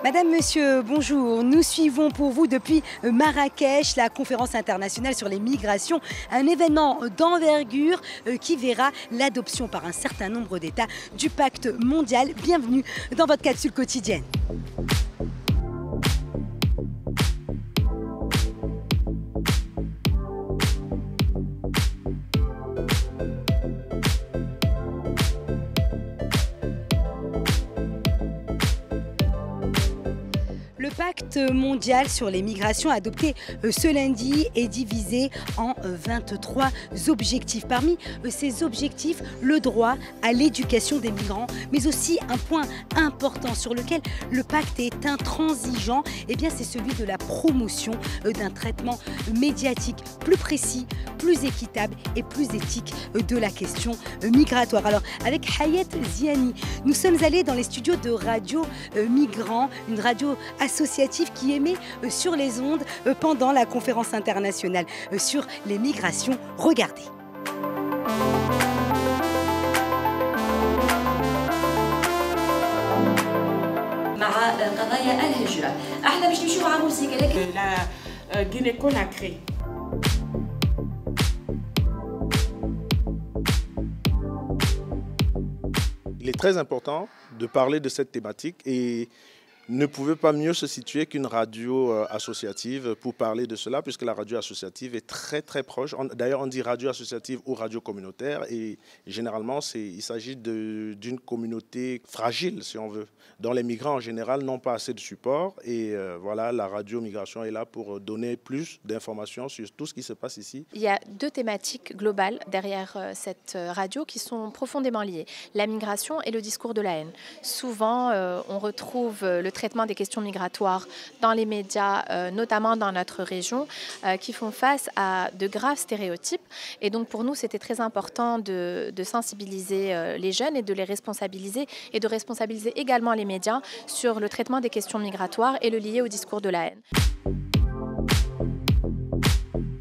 Madame, monsieur, bonjour. Nous suivons pour vous depuis Marrakech la conférence internationale sur les migrations, un événement d'envergure qui verra l'adoption par un certain nombre d'États du pacte mondial. Bienvenue dans votre capsule quotidienne. Le pacte mondial sur les migrations adopté ce lundi est divisé en 23 objectifs. Parmi ces objectifs, le droit à l'éducation des migrants, mais aussi un point important sur lequel le pacte est intransigeant, c'est celui de la promotion d'un traitement médiatique plus précis, plus équitable et plus éthique de la question migratoire. Alors avec Hayat Ziani, nous sommes allés dans les studios de Radio Migrants, une radio associative qui émet sur les ondes pendant la conférence internationale sur les migrations. Regardez. La Guinée-Conakry. Il est très important de parler de cette thématique et ne pouvait pas mieux se situer qu'une radio associative pour parler de cela, puisque la radio associative est très proche. D'ailleurs, on dit radio associative ou radio communautaire, et généralement, il s'agit d'une communauté fragile, si on veut, dont les migrants en général n'ont pas assez de support. Et voilà, la radio migration est là pour donner plus d'informations sur tout ce qui se passe ici. Il y a deux thématiques globales derrière cette radio qui sont profondément liées. La migration et le discours de la haine. Souvent, on retrouve le traitement des questions migratoires dans les médias, notamment dans notre région, qui font face à de graves stéréotypes. Et donc pour nous, c'était très important de sensibiliser les jeunes et de les responsabiliser et de responsabiliser également les médias sur le traitement des questions migratoires et le lier au discours de la haine.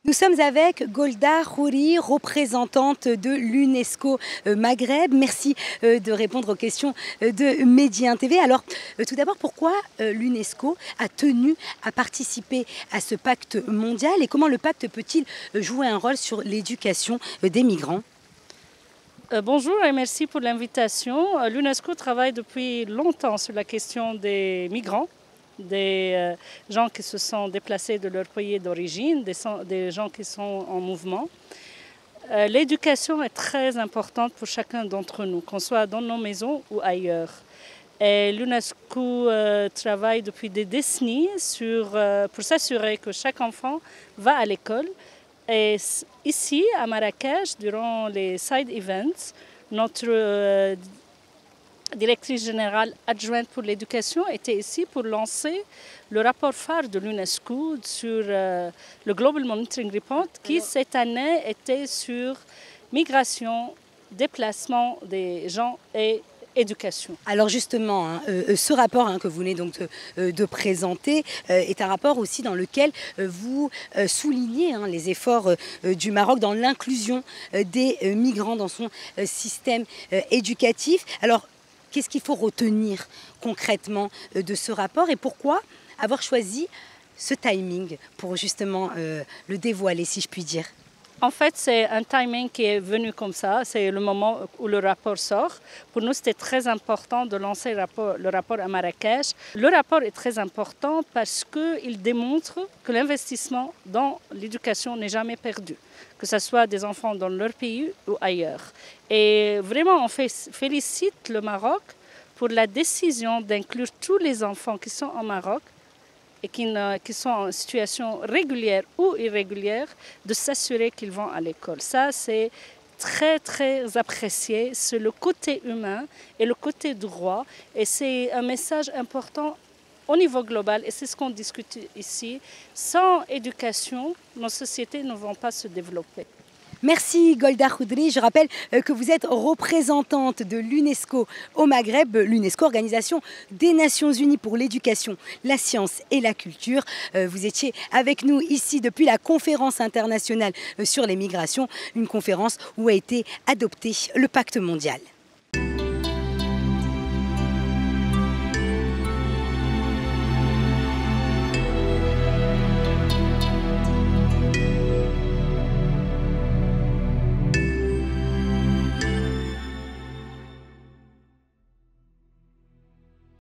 Nous sommes avec Golda Khouri, représentante de l'UNESCO Maghreb. Merci de répondre aux questions de Médien TV. Alors, tout d'abord, pourquoi l'UNESCO a tenu à participer à ce pacte mondial et comment le pacte peut-il jouer un rôle sur l'éducation des migrants ? Bonjour et merci pour l'invitation. L'UNESCO travaille depuis longtemps sur la question des migrants, des gens qui se sont déplacés de leur pays d'origine, des gens qui sont en mouvement. L'éducation est très importante pour chacun d'entre nous, qu'on soit dans nos maisons ou ailleurs. Et l'UNESCO travaille depuis des décennies pour s'assurer que chaque enfant va à l'école. Et ici, à Marrakech, durant les side events, notre directrice générale adjointe pour l'éducation était ici pour lancer le rapport phare de l'UNESCO sur le Global Monitoring Report qui, cette année, était sur migration, déplacement des gens et éducation. Alors justement, ce rapport que vous venez donc de présenter est un rapport aussi dans lequel vous soulignez les efforts du Maroc dans l'inclusion des migrants dans son système éducatif. Alors, qu'est-ce qu'il faut retenir concrètement de ce rapport et pourquoi avoir choisi ce timing pour justement le dévoiler, si je puis dire ? En fait, c'est un timing qui est venu comme ça, c'est le moment où le rapport sort. Pour nous, c'était très important de lancer le rapport à Marrakech. Le rapport est très important parce qu'il démontre que l'investissement dans l'éducation n'est jamais perdu, que ce soit des enfants dans leur pays ou ailleurs. Et vraiment, on félicite le Maroc pour la décision d'inclure tous les enfants qui sont au Maroc et qui sont en situation régulière ou irrégulière, de s'assurer qu'ils vont à l'école. Ça, c'est très apprécié. C'est le côté humain et le côté droit. Et c'est un message important au niveau global. Et c'est ce qu'on discute ici. Sans éducation, nos sociétés ne vont pas se développer. Merci Golda Khouri. Je rappelle que vous êtes représentante de l'UNESCO au Maghreb, l'UNESCO, Organisation des Nations Unies pour l'éducation, la science et la culture. Vous étiez avec nous ici depuis la conférence internationale sur les migrations, une conférence où a été adopté le pacte mondial.